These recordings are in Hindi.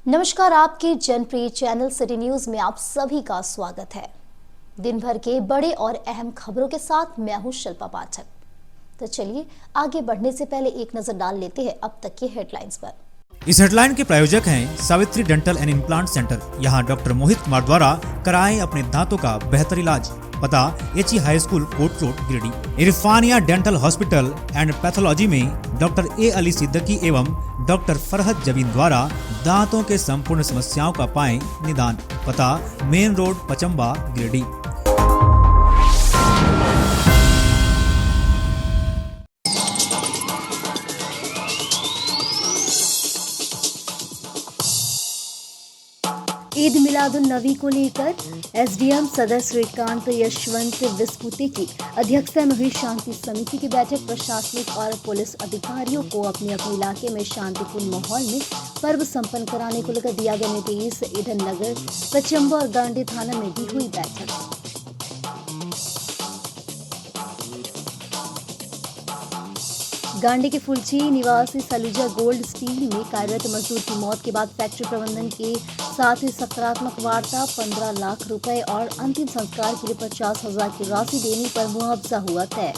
नमस्कार, आपके जनप्रिय चैनल सिटी न्यूज में आप सभी का स्वागत है। दिन भर के बड़े और अहम खबरों के साथ मैं हूं शिल्पा पाठक। तो चलिए आगे बढ़ने से पहले एक नजर डाल लेते हैं अब तक की हेडलाइंस पर। इस हेडलाइन के प्रायोजक हैं Savitri dental and implant centre. यहाँ डॉक्टर मोहित कुमार द्वारा कराएं अपने दांतों का बेहतर इलाज। पता HE high school court road Giridih. Irfania dental hospital and pathology में डॉक्टर ए अली सिद्दीकी एवं डॉक्टर फरहत जबीन द्वारा दांतों के संपूर्ण समस्याओं का पाएं निदान। पता मेन रोड पचम्बा गिरिडीह। ईद मिलादुन नबी को लेकर एसडीएम सदर श्रीकांत यशवंत विस्पुते की अध्यक्षता में हुई शांति समिति की बैठक। प्रशासनिक और पुलिस अधिकारियों को अपने अपने इलाके में शांतिपूर्ण माहौल में पर्व संपन्न कराने को लेकर दिया गया निर्देश। इधर नगर पचम्बा और गांडी थाना में भी हुई बैठक। गांडी के फुलची निवासी सलूजा गोल्ड स्टील में कार्यरत मजदूर की मौत के बाद फैक्ट्री प्रबंधन के साथ ही सकारात्मक वार्ता 15 लाख रुपए और अंतिम संस्कार के लिए 50,000 की राशि देने पर मुआवजा हुआ तय।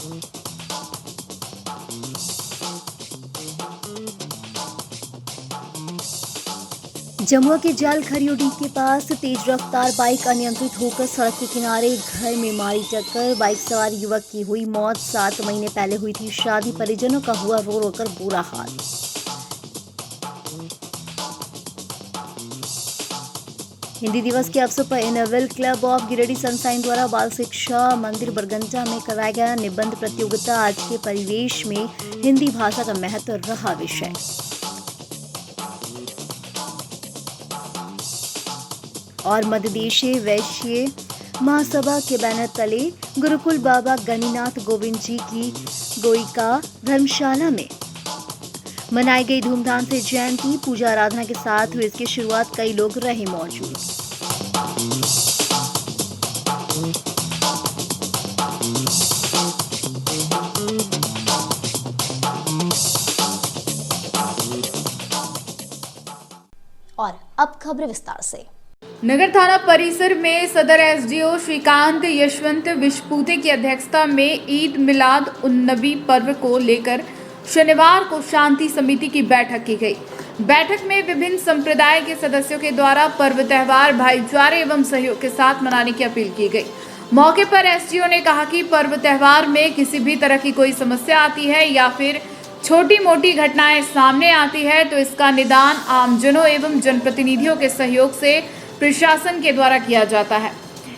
जमुआ के जाल खरियोडी के पास तेज रफ्तार बाइक अनियंत्रित होकर सड़क के किनारे घर में मारी टक्कर। बाइक सवार युवक की हुई मौत। 7 महीने पहले हुई थी शादी। परिजनों का हुआ रो रो कर बुरा हाल। हिंदी दिवस के अवसर पर इनवेल क्लब ऑफ गिरिडीह सनशाइन द्वारा बाल शिक्षा मंदिर बरगंजा में कराया गया निबंध प्रतियोगिता। आज के परिवेश में हिंदी भाषा का महत्व रहा विषय। और मध्य देशीय वैश्य महासभा के बैनर तले गुरुकुल बाबा गणिनाथ गोविंद जी की गोइका धर्मशाला में मनाई गई धूमधाम से जयंती। पूजा आराधना के साथ हुई इसकी शुरुआत। कई लोग रहे मौजूद। और अब खबर विस्तार से। नगर थाना परिसर में सदर एसडीओ श्रीकांत यशवंत विस्पुते की अध्यक्षता में ईद मिलाद उन नबी पर्व को लेकर शनिवार को शांति समिति की बैठक की गई। बैठक में विभिन्न संप्रदाय के सदस्यों के द्वारा पर्व त्योहार भाईचारे एवं सहयोग के साथ मनाने की अपील की गई। मौके पर एसडीओ ने कहा कि पर्व त्योहार में किसी भी तरह की कोई समस्या आती है या फिर छोटी मोटी घटनाएं सामने आती है तो इसका निदान आमजनों एवं जनप्रतिनिधियों के सहयोग से प्रशासन के द्वारा किया जाता है।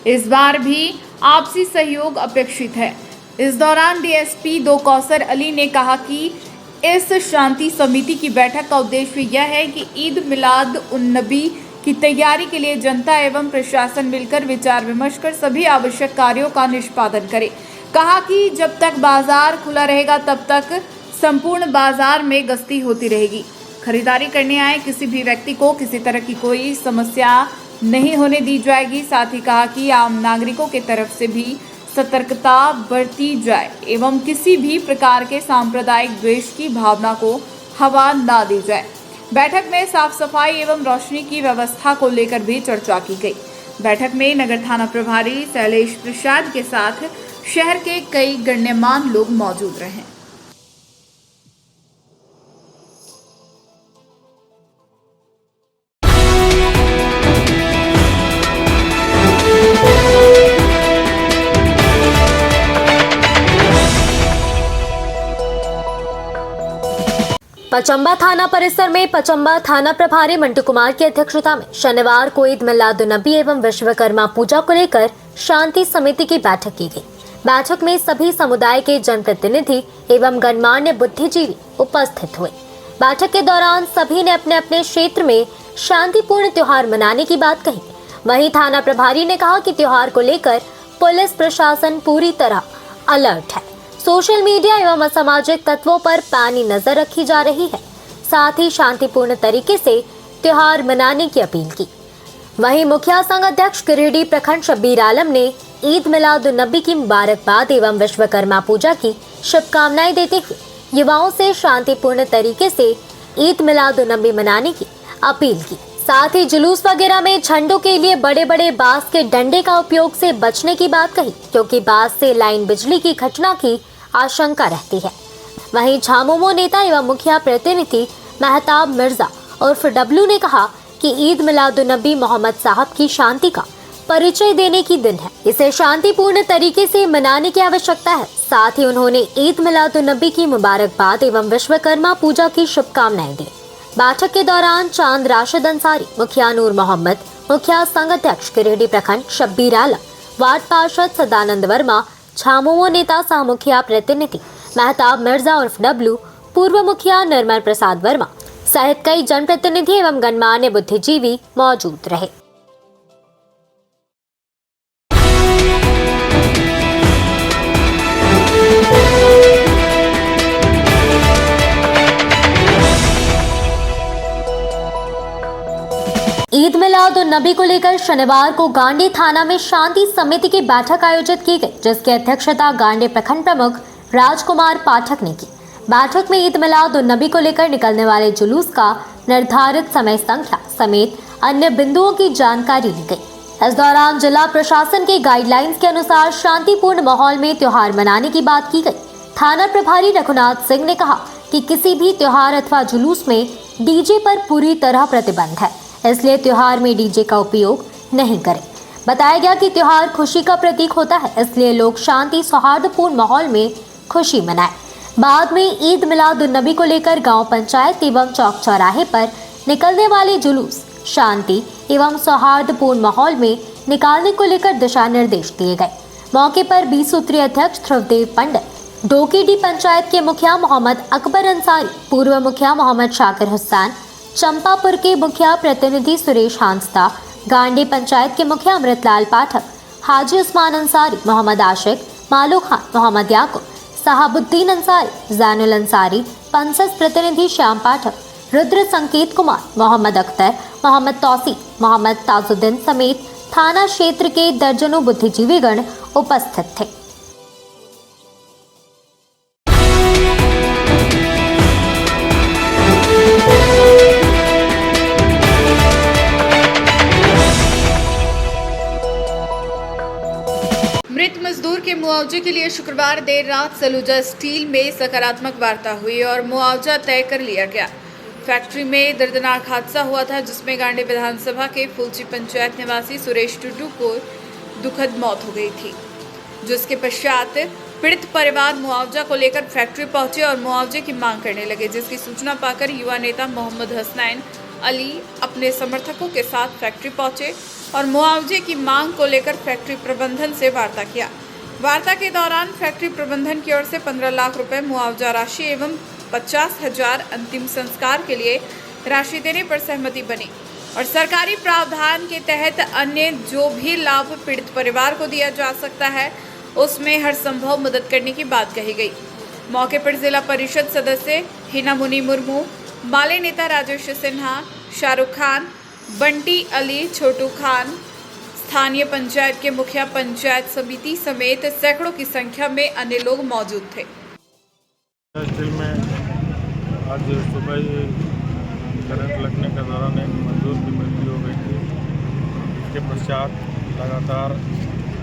इस बार भी आपसी सहयोग अपेक्षित है। इस दौरान डीएसपी 2 कौसर अली ने कहा कि इस शांति समिति की बैठक का उद्देश्य यह है कि ईद मिलाद उन नबी की तैयारी के लिए जनता एवं प्रशासन मिलकर विचार विमर्श कर सभी आवश्यक कार्यों का निष्पादन करे। कहा कि जब तक बाजार खुला रहेगा तब तक संपूर्ण बाजार में गश्ती होती रहेगी। खरीदारी करने आए किसी भी व्यक्ति को किसी तरह की कोई समस्या नहीं होने दी जाएगी। साथ ही कहा कि आम नागरिकों के तरफ से भी सतर्कता बरती जाए एवं किसी भी प्रकार के सांप्रदायिक द्वेष की भावना को हवा ना दी जाए। बैठक में साफ सफाई एवं रोशनी की व्यवस्था को लेकर भी चर्चा की गई। बैठक में नगर थाना प्रभारी शैलेश प्रसाद के साथ शहर के कई गण्यमान्य लोग मौजूद रहे। पचम्बा थाना परिसर में पचम्बा थाना प्रभारी मंटू कुमार की अध्यक्षता में शनिवार को ईद मिलादुन नबी एवं विश्वकर्मा पूजा को लेकर शांति समिति की बैठक की गई। बैठक में सभी समुदाय के जनप्रतिनिधि एवं गणमान्य बुद्धिजीवी उपस्थित हुए। बैठक के दौरान सभी ने अपने अपने क्षेत्र में शांतिपूर्ण त्योहार मनाने की बात कही। वहीं थाना प्रभारी ने कहा कि त्योहार को लेकर पुलिस प्रशासन पूरी तरह अलर्ट है। सोशल मीडिया एवं असामाजिक तत्वों पर पैनी नजर रखी जा रही है। साथ ही शांतिपूर्ण तरीके से त्योहार मनाने की अपील की। वहीं मुखिया संघ अध्यक्ष गिरिडीह प्रखंड शब्बीर आलम ने ईद मिलादुन नबी की मुबारकबाद एवं विश्वकर्मा पूजा की शुभकामनाएं देते हुए युवाओं से शांतिपूर्ण तरीके से ईद मिलादुन नबी मनाने की अपील की। साथ ही जुलूस वगैरह में झंडों के लिए बड़े बड़े बांस के डंडे का उपयोग से बचने की बात कही, क्योंकि बांस से लाइन बिजली की घटना की आशंका रहती है। वहीं झामुमो नेता एवं मुखिया प्रतिनिधि मेहताब मिर्जा उर्फ डब्लू ने कहा कि ईद मिलादुन्नबी मोहम्मद साहब की शांति का परिचय देने की दिन है, इसे शांतिपूर्ण तरीके से मनाने की आवश्यकता है। साथ ही उन्होंने ईद मिलादुन्नबी की मुबारकबाद एवं विश्वकर्मा पूजा की शुभकामनाएं दी। बैठक के दौरान चांद राशिद अंसारी, मुखिया नूर मोहम्मद, मुखिया संघ अध्यक्ष गिरिडीह प्रखंड शब्बीर आलम, वार्ड पार्षद सदानंद वर्मा, झामुमो नेता सह मुखिया प्रतिनिधि मेहताब मिर्जा उर्फ डब्लू, पूर्व मुखिया निर्मल प्रसाद वर्मा सहित कई जनप्रतिनिधि एवं गणमान्य बुद्धिजीवी मौजूद रहे। ईद मिलाद उन नबी को लेकर शनिवार को गांडी थाना में शांति समिति की बैठक आयोजित की गई, जिसकी अध्यक्षता गांडी प्रखंड प्रमुख राजकुमार पाठक ने की। बैठक में ईद मिलाद उन नबी को लेकर निकलने वाले जुलूस का निर्धारित समय संख्या समेत अन्य बिंदुओं की जानकारी ली गई। इस दौरान जिला प्रशासन के गाइडलाइंस के अनुसार शांतिपूर्ण माहौल में त्योहार मनाने की बात की गई। थाना प्रभारी रघुनाथ सिंह ने कहा कि किसी भी त्योहार अथवा जुलूस में डीजे पर पूरी तरह प्रतिबंध है, इसलिए त्योहार में डीजे का उपयोग नहीं करें। बताया गया कि त्योहार खुशी का प्रतीक होता है, इसलिए लोग शांति सौहार्दपूर्ण माहौल में खुशी मनाएं। बाद में ईद मिलाद उन नबी को लेकर गांव पंचायत एवं चौक चौराहे पर निकलने वाले जुलूस शांति एवं सौहार्दपूर्ण माहौल में निकालने को लेकर दिशा निर्देश दिए गए। मौके पर 20 सूत्रीय अध्यक्ष ध्रुवदेव पंडित, डोकीडी पंचायत के मुखिया मोहम्मद अकबर अंसारी, पूर्व मुखिया मोहम्मद शाकिर हुसैन, चंपापुर के मुखिया प्रतिनिधि सुरेश हांसदा, गांडी पंचायत के मुखिया अमृतलाल पाठक, हाजी उस्मान अंसारी, मोहम्मद आशिक, मालू खान, मोहम्मद याकूब, सहाबुद्दीन अंसारी, जैनुल अंसारी, पंसस प्रतिनिधि श्याम पाठक, रुद्र संकेत कुमार, मोहम्मद अख्तर, मोहम्मद तौसीफ, मोहम्मद ताजुद्दीन समेत थाना क्षेत्र के दर्जनों बुद्धिजीवीगण उपस्थित थे। मृत मजदूर के मुआवजे के लिए शुक्रवार देर रात सलूजा स्टील में सकारात्मक वार्ता हुई और मुआवजा तय कर लिया गया। फैक्ट्री में दर्दनाक हादसा हुआ था, जिसमें गांडी विधानसभा के फुलची पंचायत निवासी सुरेश टुडू को दुखद मौत हो गई थी, जिसके पश्चात पीड़ित परिवार मुआवजा को लेकर फैक्ट्री पहुंचे और मुआवजे की मांग करने लगे, जिसकी सूचना पाकर युवा नेता मोहम्मद हसनैन अली अपने समर्थकों के साथ फैक्ट्री पहुंचे और मुआवजे की मांग को लेकर फैक्ट्री प्रबंधन से वार्ता किया। वार्ता के दौरान फैक्ट्री प्रबंधन की ओर से 15 लाख रुपए मुआवजा राशि एवं 50,000 अंतिम संस्कार के लिए राशि देने पर सहमति बनी और सरकारी प्रावधान के तहत अन्य जो भी लाभ पीड़ित परिवार को दिया जा सकता है, उसमें हर संभव मदद करने की बात कही गई। मौके पर जिला परिषद सदस्य हिना मुनी मुर्मू, माले नेता राजेश सिन्हा, शाहरुख खान, बंटी अली, छोटू खान, स्थानीय पंचायत के मुखिया, पंचायत समिति समेत सैकड़ों की संख्या में अन्य लोग मौजूद थे। स्टील में आज सुबह ही करंट लगने के दौरान एक मजदूर की मृत्यु हो गई थी। इसके पश्चात लगातार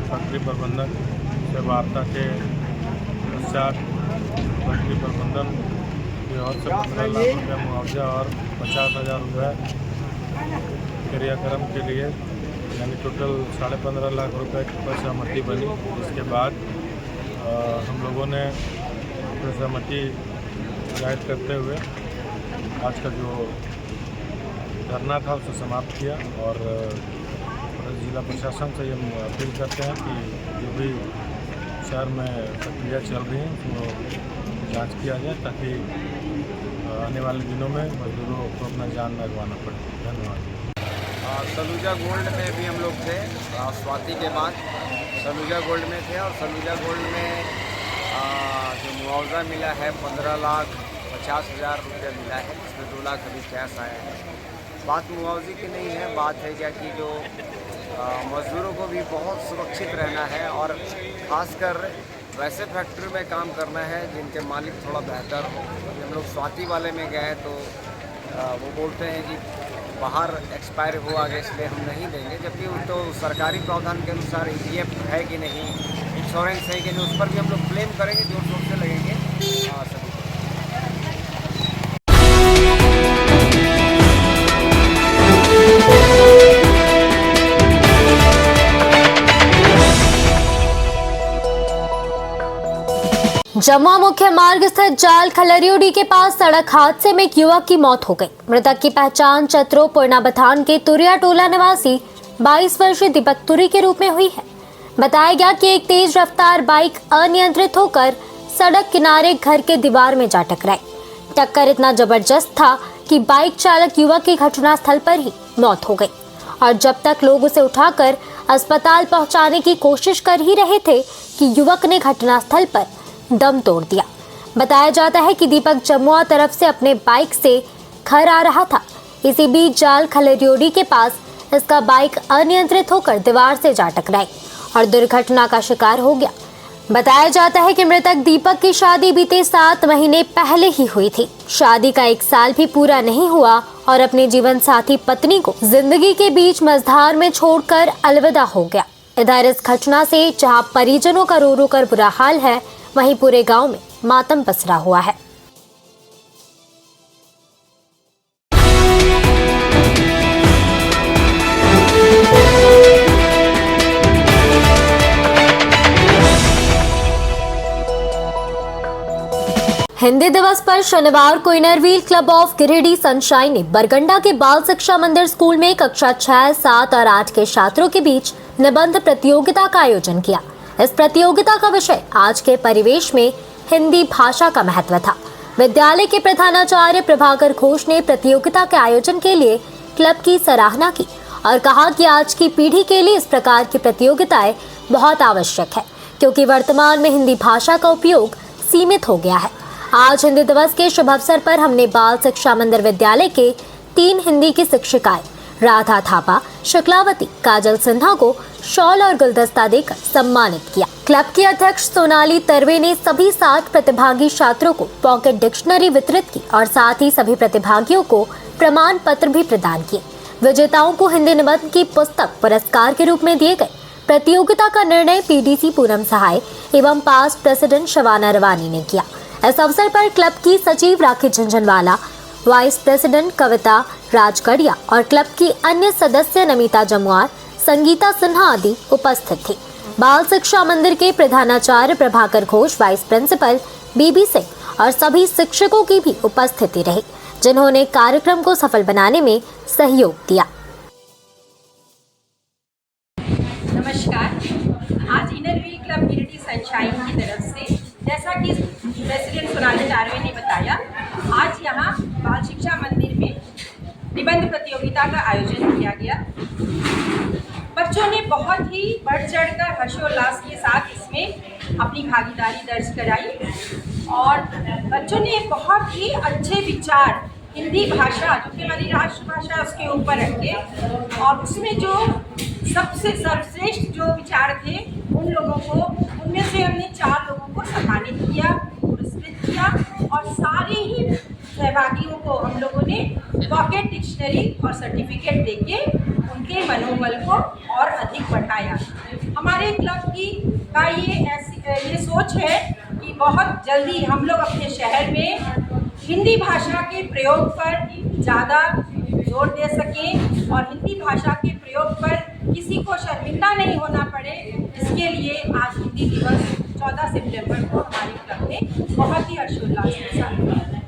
फैक्ट्री प्रबंधन से वार्ता के पश्चात फैक्ट्री प्रबंधन की ओर से 15 लाख रुपये मुआवजा और 50,000 रुपये क्रियाक्रम के लिए यानी टोटल 15.5 लाख रुपये की सहमति बनी। इसके बाद हम लोगों ने सहमति जाहिर करते हुए आज का जो धरना था उसे समाप्त किया और जिला प्रशासन से ये अपील करते हैं कि जो भी शहर में प्रक्रिया चल रही है उसको जांच किया जाए, ताकि आने वाले दिनों में मजदूरों को अपना जान न गंवाना पड़े। धन्यवाद। सलूजा गोल्ड में भी हम लोग थे, स्वाति के बाद सलूजा गोल्ड में थे और सलूजा गोल्ड में जो मुआवजा मिला है 15,50,000 रुपये मिला है, इसमें 2 लाख अभी कैश आया है। बात मुआवजे की नहीं है, बात है क्या कि जो मज़दूरों को भी बहुत सुरक्षित रहना है और ख़ासकर वैसे फैक्ट्री में काम करना है जिनके मालिक थोड़ा बेहतर हो। हम लोग स्वाति वाले में गए तो वो बोलते हैं कि बाहर एक्सपायर हुआ गया, इसलिए हम नहीं देंगे। जबकि वो तो सरकारी प्रावधान के अनुसार EPF है कि नहीं, इंश्योरेंस है कि नहीं, उस पर भी हम लोग क्लेम करेंगे, जोर शोर से लगेंगे सभी। जमुआ मुख्य मार्ग स्थित जाल खलरियोडी के पास सड़क हादसे में एक युवक की मौत हो गई। मृतक की पहचान चतरो पुरनाबथान के तुरिया टोला निवासी 22 वर्षीय दीपक तुरी के रूप में हुई है। बताया गया कि एक तेज रफ्तार बाइक अनियंत्रित होकर सड़क किनारे घर के दीवार में जा टकराई। टक्कर इतना जबरदस्त था कि बाइक चालक युवक की घटनास्थल पर ही मौत हो गई और जब तक लोग उसे उठाकर अस्पताल पहुंचाने की कोशिश कर ही रहे थे कि युवक ने घटनास्थल पर दम तोड़ दिया। बताया जाता है कि दीपक जमुआ तरफ से अपने बाइक से घर आ रहा था। इसी बीच जाल खलरियोडी के पास इसका बाइक अनियंत्रित होकर दीवार से जा टकराई और दुर्घटना का शिकार हो गया। बताया जाता है कि मृतक दीपक की शादी बीते 7 महीने पहले ही हुई थी। शादी का 1 साल भी पूरा नहीं हुआ और अपने जीवन साथी पत्नी को जिंदगी के बीच मझधार में छोड़कर अलविदा हो गया। इधर इस घटना से जहां परिजनों का रो रो कर बुरा हाल है, वहीं पूरे गांव में मातम पसरा हुआ है। हिंदी दिवस पर शनिवार को Inner Wheel club of Giridih sunshine ने बरगंडा के बाल शिक्षा मंदिर स्कूल में कक्षा 6, 7 और 8 के छात्रों के बीच निबंध प्रतियोगिता का आयोजन किया। इस प्रतियोगिता का विषय आज के परिवेश में हिंदी भाषा का महत्व था। विद्यालय के प्रधानाचार्य प्रभाकर घोष ने प्रतियोगिता के आयोजन के लिए क्लब की सराहना की और कहा कि आज की पीढ़ी के लिए इस प्रकार की प्रतियोगिताएं बहुत आवश्यक है, क्योंकि वर्तमान में हिंदी भाषा का उपयोग सीमित हो गया है। आज हिंदी दिवस के शुभ अवसर पर हमने बाल शिक्षा मंदिर विद्यालय के 3 हिंदी की शिक्षिकाएं राधा थापा, शुक्लावती, काजल सिन्हा को शॉल और गुलदस्ता देकर सम्मानित किया। क्लब की अध्यक्ष सोनाली तरवे ने सभी 7 प्रतिभागी छात्रों को पॉकेट डिक्शनरी वितरित की और साथ ही सभी प्रतिभागियों को प्रमाण पत्र भी प्रदान किए। विजेताओं को हिंदी निबंध की पुस्तक पुरस्कार के रूप में दिए गए। प्रतियोगिता का निर्णय PDC पूनम सहाय एवं पास्ट प्रेसिडेंट शवाना रवानी ने किया। इस अवसर पर क्लब की सचिव राखी झंझनवाला, वाइस प्रेसिडेंट कविता राजगढ़िया और क्लब की अन्य सदस्य नमिता जमुआर, संगीता सिन्हा आदि उपस्थित थी। बाल शिक्षा मंदिर के प्रधानाचार्य Prabhakar Ghosh, vice principal BB Singh और सभी शिक्षकों की भी उपस्थिति रही, जिन्होंने कार्यक्रम को सफल बनाने में सहयोग दिया। नमस्कार। आज इनरव्हील क्लब गिरिडीह सनशाइन की तरफ से, जैसा कि प्रेसिडेंट सोनाली तारवे ने बताया, आज यहाँ बाल शिक्षा मंदिर में निबंध प्रतियोगिता का आयोजन किया गया। बच्चों ने बहुत ही बढ़ चढ़कर हर्षोल्लास के साथ इसमें अपनी भागीदारी दर्ज कराई और बच्चों ने बहुत ही अच्छे विचार हिंदी भाषा, जो कि हमारी राष्ट्रभाषा, उसके ऊपर रखे और उसमें जो सबसे सर्वश्रेष्ठ जो विचार थे उन लोगों को, उनमें से हमने 4 लोगों को सम्मानित किया, पुरस्कृत किया और सारे ही सहभागियों को हम लोगों ने पॉकेट डिक्शनरी और सर्टिफिकेट देके उनके मनोबल को और अधिक बढ़ाया। हमारे क्लब की का ये सोच है कि बहुत जल्दी हम लोग अपने शहर में हिंदी भाषा के प्रयोग पर ज़्यादा जोर दे सकें और हिंदी भाषा के प्रयोग पर किसी को शर्मिंदा नहीं होना पड़े। इसके लिए आज हिंदी दिवस 14 सितंबर को हमारे क्लब में बहुत ही हर्षोल्लास के साथ मनाया।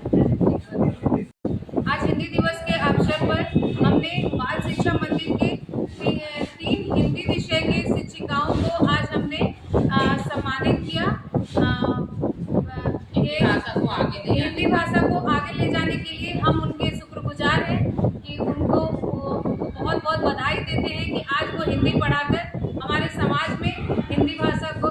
आज हिंदी दिवस के अवसर पर हमने बाल शिक्षा मंदिर के 3 हिंदी विषय के शिक्षिकाओं को आज हमने सम्मानित किया। हिंदी भाषा को आगे ले जाने के लिए हम उनके शुक्रगुजार हैं कि उनको बहुत बहुत बधाई देते हैं कि आज वो हिंदी पढ़ाकर हमारे समाज में हिंदी भाषा को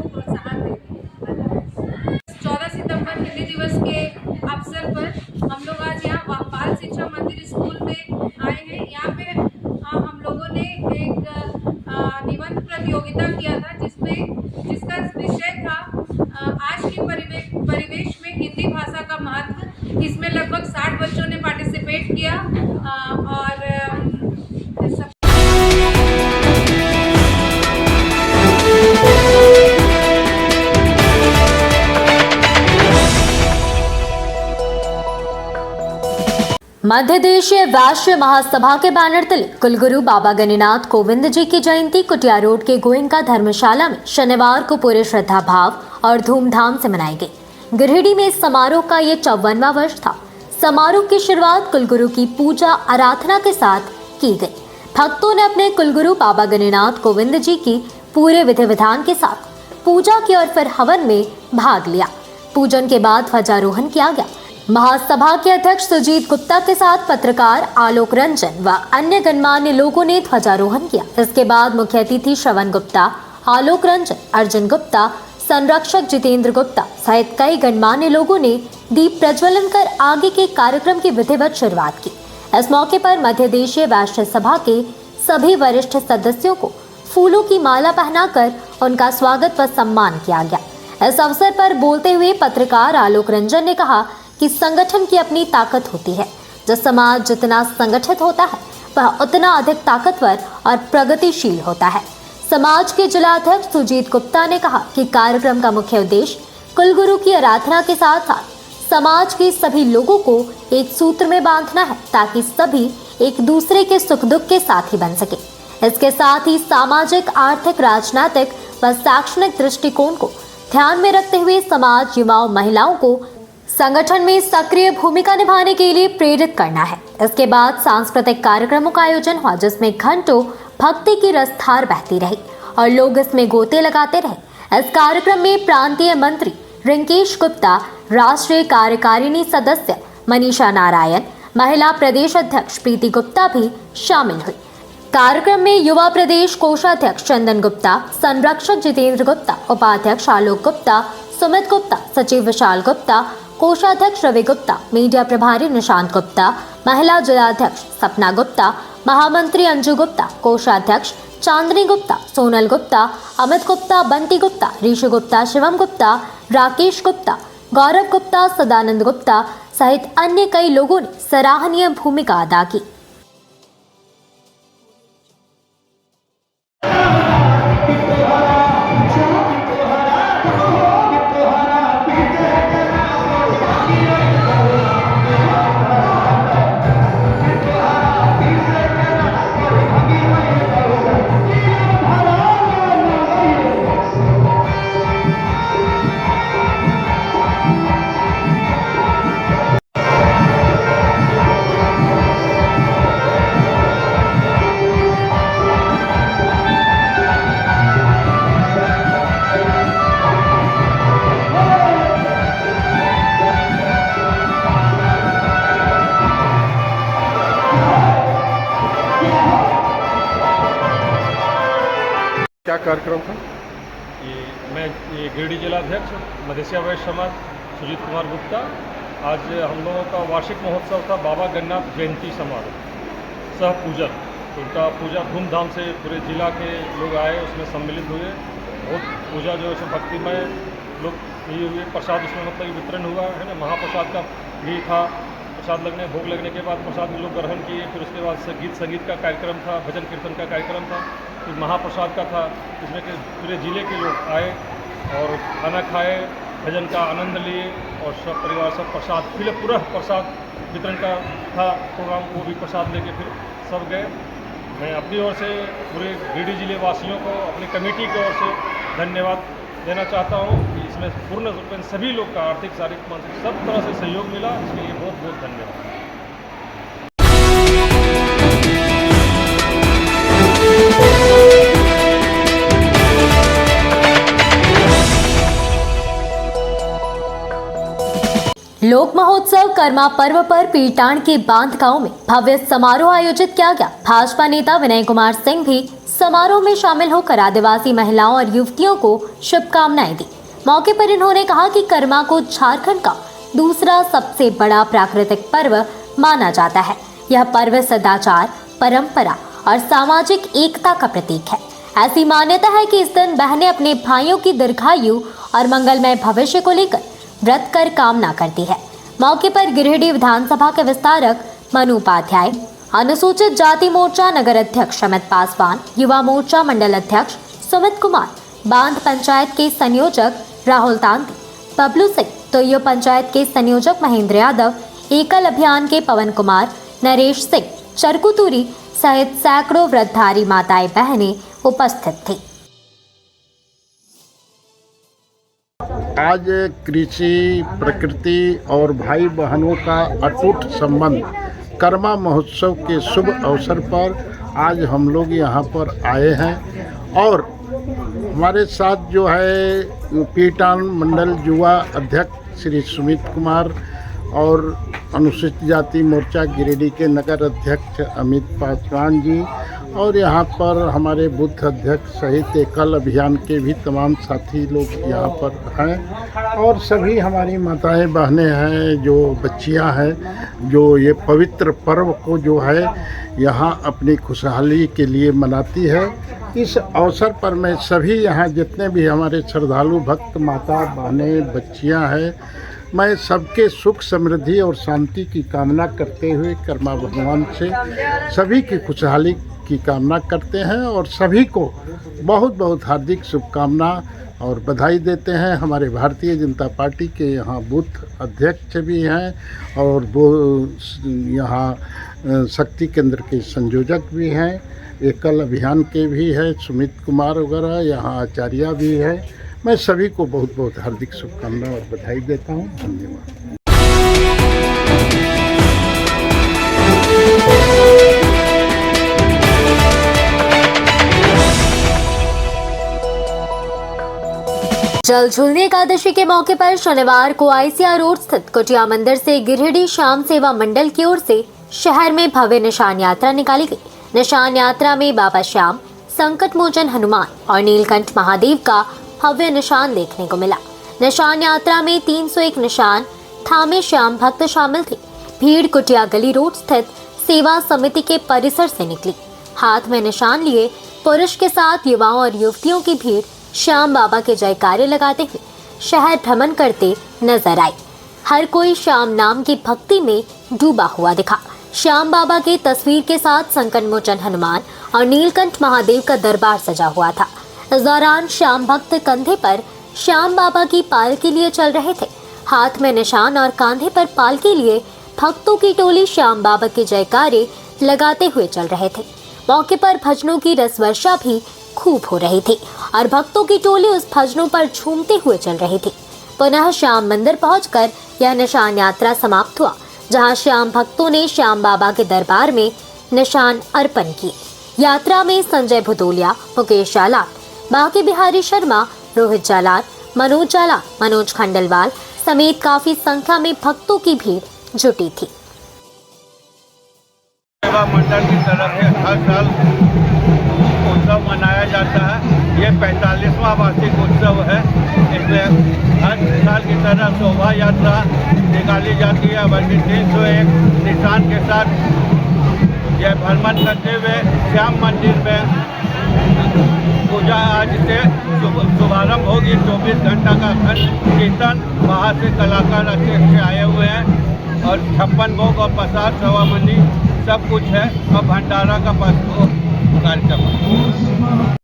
प्रोत्साहन देते हैं। 14 सितंबर हिंदी दिवस के अवसर पर हम लोग आज यहाँ बाल शिक्षा मंदिर स्कूल में आए हैं। यहाँ पे हम लोगों ने एक निबंध प्रतियोगिता किया था जिसका विषय था आज के परिवेश में हिंदी भाषा का महत्व। इसमें लगभग 60 बच्चों ने पार्टिसिपेट किया। मध्य देशीय वैश्य महासभा के बैनर तले कुलगुरु बाबा गणिनाथ कोविंद जी की जयंती कुटिया रोड के गोयनका धर्मशाला में शनिवार को पूरे श्रद्धा भाव और धूमधाम से मनाई गई। गिरिडीह में इस समारोह का ये 54वां वर्ष था। समारोह की शुरुआत कुलगुरु की पूजा आराधना के साथ की गई। भक्तों ने अपने कुलगुरु बाबा गणिनाथ कोविंद जी की पूरे विधि विधान के साथ पूजा की और फिर हवन में भाग लिया। पूजन के बाद ध्वजारोहण किया गया। महासभा के अध्यक्ष सुजीत गुप्ता के साथ पत्रकार आलोक रंजन व अन्य गणमान्य लोगों ने ध्वजारोहण किया। इसके बाद मुख्य अतिथि श्रवण गुप्ता, आलोक रंजन, अर्जुन गुप्ता, संरक्षक जितेंद्र गुप्ता सहित कई गणमान्य लोगों ने दीप प्रज्वलन कर आगे के कार्यक्रम की विधिवत शुरुआत की। इस मौके पर मध्य देशीय वैश्य सभा के सभी वरिष्ठ सदस्यों को फूलों की माला पहनाकर उनका स्वागत व सम्मान किया गया। इस अवसर पर बोलते हुए पत्रकार आलोक रंजन ने कहा कि संगठन की अपनी ताकत होती है। जो समाज जितना संगठित होता है वह उतना अधिक ताकतवर और प्रगतिशील होता है। समाज के जिलाध्यक्ष सुजीत गुप्ता ने कहा कि कार्यक्रम का मुख्य उद्देश्य कुलगुरु की आराधना के साथ साथ समाज के सभी लोगों को एक सूत्र में बांधना है ताकि सभी एक दूसरे के सुख दुख के साथी बन सके। इसके साथ ही सामाजिक, आर्थिक, राजनीतिक व शैक्षणिक दृष्टिकोण को ध्यान में रखते हुए समाज, युवाओं, महिलाओं को संगठन में सक्रिय भूमिका निभाने के लिए प्रेरित करना है। इसके बाद सांस्कृतिक कार्यक्रमों का आयोजन हुआ जिसमें घंटों भक्ति की रसधार बहती रही और लोग इसमें गोते लगाते रहे। इस कार्यक्रम में प्रांतीय मंत्री रिंकेश गुप्ता, राष्ट्रीय कार्यकारिणी सदस्य मनीषा नारायण, महिला प्रदेश अध्यक्ष प्रीति गुप्ता भी शामिल हुई। कार्यक्रम में युवा प्रदेश कोषाध्यक्ष चंदन गुप्ता, संरक्षक जितेंद्र गुप्ता, उपाध्यक्ष आलोक गुप्ता, सुमित गुप्ता, सचिव विशाल गुप्ता, कोषाध्यक्ष रवि गुप्ता, मीडिया प्रभारी निशांत गुप्ता, महिला जिलाध्यक्ष सपना गुप्ता, महामंत्री अंजू गुप्ता, कोषाध्यक्ष चांदनी गुप्ता, सोनल गुप्ता, अमित गुप्ता, बंटी गुप्ता, ऋषि गुप्ता, शिवम गुप्ता, राकेश गुप्ता, गौरव गुप्ता, सदानंद गुप्ता सहित अन्य कई लोगों ने सराहनीय भूमिका अदा की। क्या कार्यक्रम था? मैं गिरिडीह जिलाध्यक्ष मधेसिया वैश्य समाज सुजीत कुमार गुप्ता। आज हम लोगों का वार्षिक महोत्सव था बाबा गणनाथ जयंती समारोह सह पूजन। उनका पूजा धूमधाम से पूरे जिला के लोग आए, उसमें सम्मिलित हुए। बहुत पूजा जो है भक्तिमय लोग ये हुए। प्रसाद उसमें मतलब वितरण हुआ है ना, महाप्रसाद का भी था। प्रसाद लगने, भोग लगने के बाद प्रसाद लोग ग्रहण किए। फिर उसके बाद संगीत का कार्यक्रम था, भजन कीर्तन का कार्यक्रम था, फिर महाप्रसाद का था, जिसमें कि पूरे ज़िले के लोग आए और खाना खाए, भजन का आनंद लिए और सब परिवार सब प्रसाद फिर पूरा प्रसाद वितरण का था प्रोग्राम। वो भी प्रसाद लेके फिर सब गए। मैं अपनी ओर से पूरे गिरिडीह जिले वासियों को, अपनी कमेटी की ओर से धन्यवाद देना चाहता हूँ कि इसमें पूर्ण रूप में सभी लोग का आर्थिक, शारीरिक, मानसिक सब तरह से सहयोग मिला। इसके लिए बहुत बहुत धन्यवाद। लोक महोत्सव कर्मा पर्व पर पीटाण के बांध गांव में भव्य समारोह आयोजित किया गया। भाजपा नेता विनय कुमार सिंह भी समारोह में शामिल होकर आदिवासी महिलाओं और युवतियों को शुभकामनाएं दी। मौके पर इन्होंने कहा कि कर्मा को झारखंड का दूसरा सबसे बड़ा प्राकृतिक पर्व माना जाता है। यह पर्व सदाचार, परंपरा और सामाजिक एकता का प्रतीक है। ऐसी मान्यता है कि इस दिन बहनें अपने भाइयों की दीर्घायु और मंगलमय भविष्य को लेकर व्रत कर कामना करती है। मौके पर गिरिडीह विधानसभा के विस्तारक मनु उपाध्याय, अनुसूचित जाति मोर्चा नगर अध्यक्ष अमित पासवान, युवा मोर्चा मंडल अध्यक्ष सुमित कुमार, बांध पंचायत के संयोजक राहुल तांती, बबलू सिंह, तोयो पंचायत के संयोजक महेंद्र यादव, एकल अभियान के पवन कुमार, नरेश सिंह, चरकुतुरी सहित सैकड़ों व्रतधारी माताएं बहनें उपस्थित थी। आज कृषि, प्रकृति और भाई बहनों का अटूट संबंध कर्मा महोत्सव के शुभ अवसर पर आज हम लोग यहाँ पर आए हैं और हमारे साथ जो है पीटान मंडल युवा अध्यक्ष श्री सुमित कुमार और अनुसूचित जाति मोर्चा गिरिडीह के नगर अध्यक्ष अमित पासवान जी और यहाँ पर हमारे बूथ अध्यक्ष सहित एकल अभियान के भी तमाम साथी लोग यहाँ पर हैं और सभी हमारी माताएं बहनें हैं, जो बच्चियाँ हैं, जो ये पवित्र पर्व को जो है यहाँ अपनी खुशहाली के लिए मनाती है। इस अवसर पर मैं सभी यहाँ जितने भी हमारे श्रद्धालु भक्त माता बहनें बच्चियाँ हैं, मैं सबके सुख समृद्धि और शांति की कामना करते हुए कर्मा भगवान से सभी की खुशहाली की कामना करते हैं और सभी को बहुत बहुत हार्दिक शुभकामना और बधाई देते हैं। हमारे भारतीय जनता पार्टी के यहाँ बूथ अध्यक्ष भी हैं और वो यहाँ शक्ति केंद्र के संयोजक भी हैं, एकल अभियान के भी है सुमित कुमार वगैरह, यहाँ आचार्य भी है। मैं सभी को बहुत बहुत हार्दिक शुभकामना और बधाई देता हूँ। धन्यवाद। जल झूलनी एकादशी के मौके पर शनिवार को आईसीआर रोड स्थित कुटिया मंदिर से गिरिडीह श्याम सेवा मंडल की ओर से शहर में भव्य निशान यात्रा निकाली गई। निशान यात्रा में बाबा श्याम, संकट मोचन हनुमान और नीलकंठ महादेव का भव्य निशान देखने को मिला। निशान यात्रा में 301 निशान थामे श्याम भक्त शामिल थे। भीड़ कुटिया गली रोड स्थित सेवा समिति के परिसर से निकली। हाथ में निशान लिए पुरुष के साथ युवाओं और युवतियों की भीड़ श्याम बाबा के जयकारे लगाते हुए शहर भ्रमण करते नजर आई। हर कोई श्याम नाम की भक्ति में डूबा हुआ दिखा। श्याम बाबा की तस्वीर के साथ संकट मोचन हनुमान और नीलकंठ महादेव का दरबार सजा हुआ था। इस दौरान श्याम भक्त कंधे पर श्याम बाबा की पालकी लिए चल रहे थे। हाथ में निशान और कांधे पर पालकी लिए भक्तों की टोली श्याम बाबा के जयकारे लगाते हुए चल रहे थे। मौके पर भजनों की रस वर्षा भी खूब हो रही थी और भक्तों की टोली उस भजनों पर झूमते हुए चल रही थी। पुनः श्याम मंदिर पहुंचकर यह निशान यात्रा समाप्त हुआ, जहां श्याम भक्तों ने श्याम बाबा के दरबार में निशान अर्पण किए। यात्रा में संजय भदौलिया, मुकेश जालान, बाकी बिहारी शर्मा, रोहित जालान, मनोज जालान, मनोज खंडलवाल समेत काफी संख्या में भक्तों की भीड़ जुटी थी। सेवा मंडल की तरफ से हर साल उत्सव मनाया जाता है। ये 45वां वार्षिक उत्सव है। इसमें हर साल की तरह शोभा यात्रा निकाली जाती है। बल्कि 301 निशान के साथ यह भ्रमण करते हुए श्याम मंदिर में पूजा आज से शुभारंभ होगी। 24 घंटा का अखंड कीर्तन, बाहर से कलाकार अच्छे अच्छे आए हुए हैं और 56 भोग और प्रसाद सवा मंडी सब कुछ है और भंडारा का कार्यक्रम है।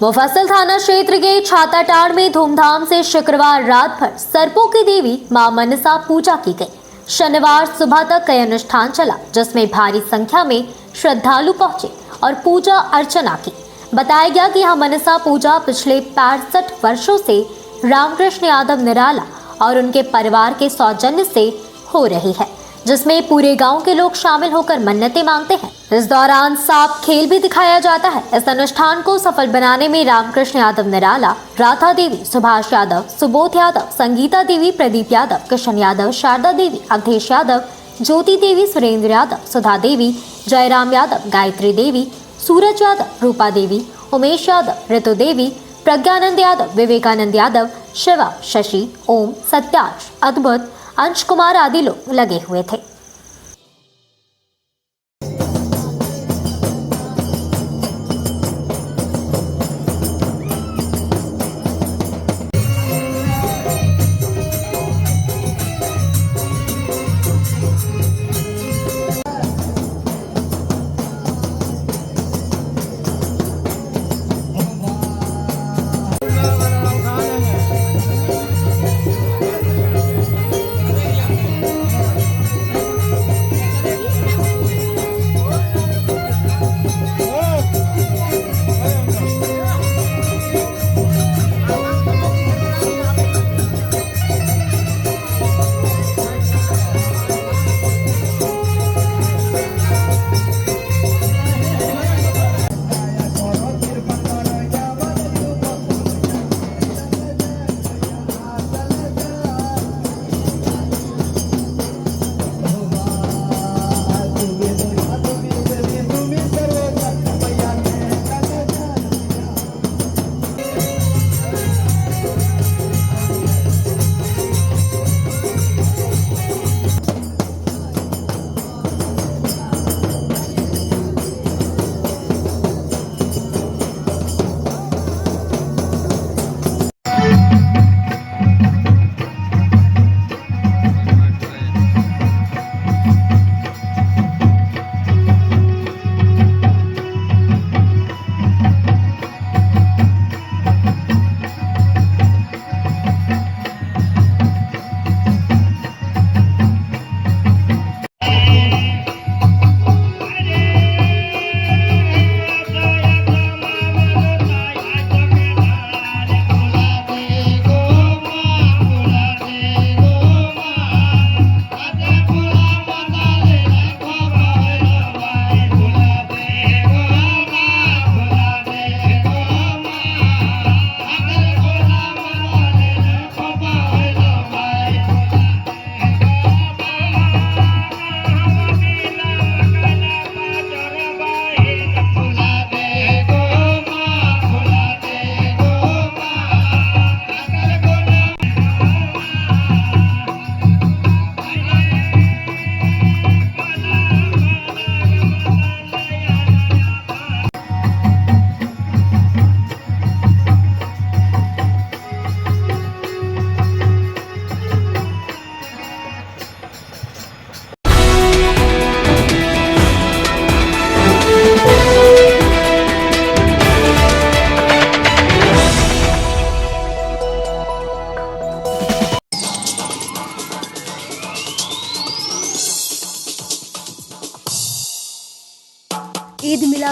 मुफस्सिल थाना क्षेत्र के छाताटाड़ में धूमधाम से शुक्रवार रात भर सर्पों की देवी मां मनसा पूजा की गई। शनिवार सुबह तक कई अनुष्ठान चला, जिसमें भारी संख्या में श्रद्धालु पहुंचे और पूजा अर्चना की। बताया गया कि यह मनसा पूजा पिछले 65 वर्षों से रामकृष्ण यादव निराला और उनके परिवार के सौजन्य से हो रही है, जिसमें पूरे गांव के लोग शामिल होकर मन्नतें मांगते हैं। इस दौरान सांप खेल भी दिखाया जाता है। इस अनुष्ठान को सफल बनाने में रामकृष्ण यादव निराला, राधा देवी, सुभाष यादव, सुबोध यादव, संगीता देवी, प्रदीप यादव, कृष्ण यादव, शारदा देवी, अवधेश यादव, ज्योति देवी, सुरेंद्र यादव, सुधा देवी, जयराम यादव, गायत्री देवी, सूरज यादव, रूपा देवी, उमेश यादव, ऋतु देवी, प्रज्ञानंद यादव, विवेकानंद यादव, शिवा, शशि, ओम, सत्याश, अद्भुत, अंश कुमार आदि लोग लगे हुए थे।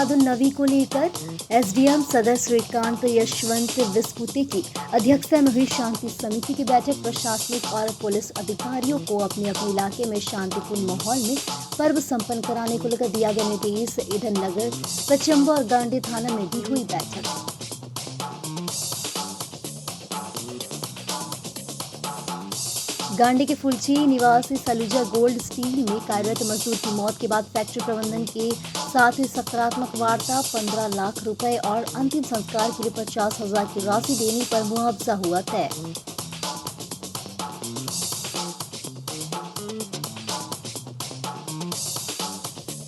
मिलादुन्नबी को लेकर एसडीएम सदर श्रीकांत यशवंत विस्पुते की अध्यक्षता में हुई शांति समिति की बैठक प्रशासनिक और पुलिस अधिकारियों को अपने अपने इलाके में शांतिपूर्ण माहौल में पर्व संपन्न कराने को लेकर दिया गया निर्देश। इधर नगर पचम्बा और गांडी थाना में भी हुई बैठक। गांडी के फुलची निवासी सलूजा गोल्ड स्टील में कार्यरत मजदूर की मौत के बाद फैक्ट्री प्रबंधन के साथ ही सकारात्मक वार्ता 15 लाख रुपए और अंतिम संस्कार के लिए 50,000 की राशि देने पर मुआवजा हुआ तय।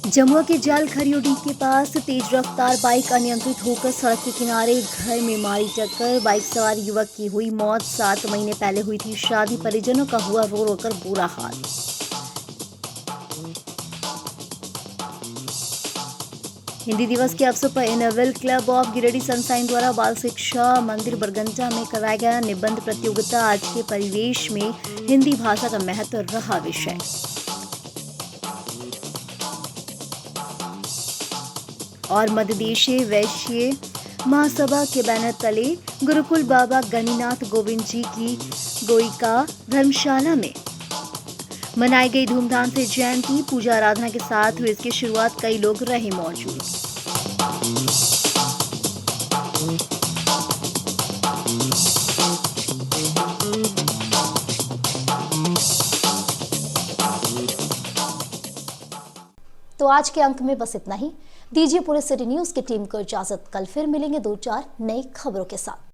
जमुआ के जाल खरियोडी के पास तेज रफ्तार बाइक अनियंत्रित होकर सड़क के किनारे घर में मारी टक्कर। बाइक सवार युवक की हुई मौत। 7 महीने पहले हुई थी शादी। परिजनों का हुआ रो रो कर बुरा हाल। हिंदी दिवस के अवसर पर Inner Wheel club of Giridih sunshine द्वारा बाल शिक्षा मंदिर बरगंजा में कराया गया निबंध प्रतियोगिता। आज के परिवेश में हिंदी भाषा का महत्व रहा विषय। और मध्यदेशीय वैश्य महासभा के बैनर तले गुरुकुल बाबा गणिनाथ गोविंद जी की गोइका धर्मशाला में मनाई गई धूमधाम से जयंती। पूजा आराधना के साथ हुई इसकी शुरुआत। कई लोग रहे मौजूद। तो आज के अंक में बस इतना ही। दीजिए पूरे सिटी न्यूज की टीम को इजाजत। कल फिर मिलेंगे 2-4 नई खबरों के साथ।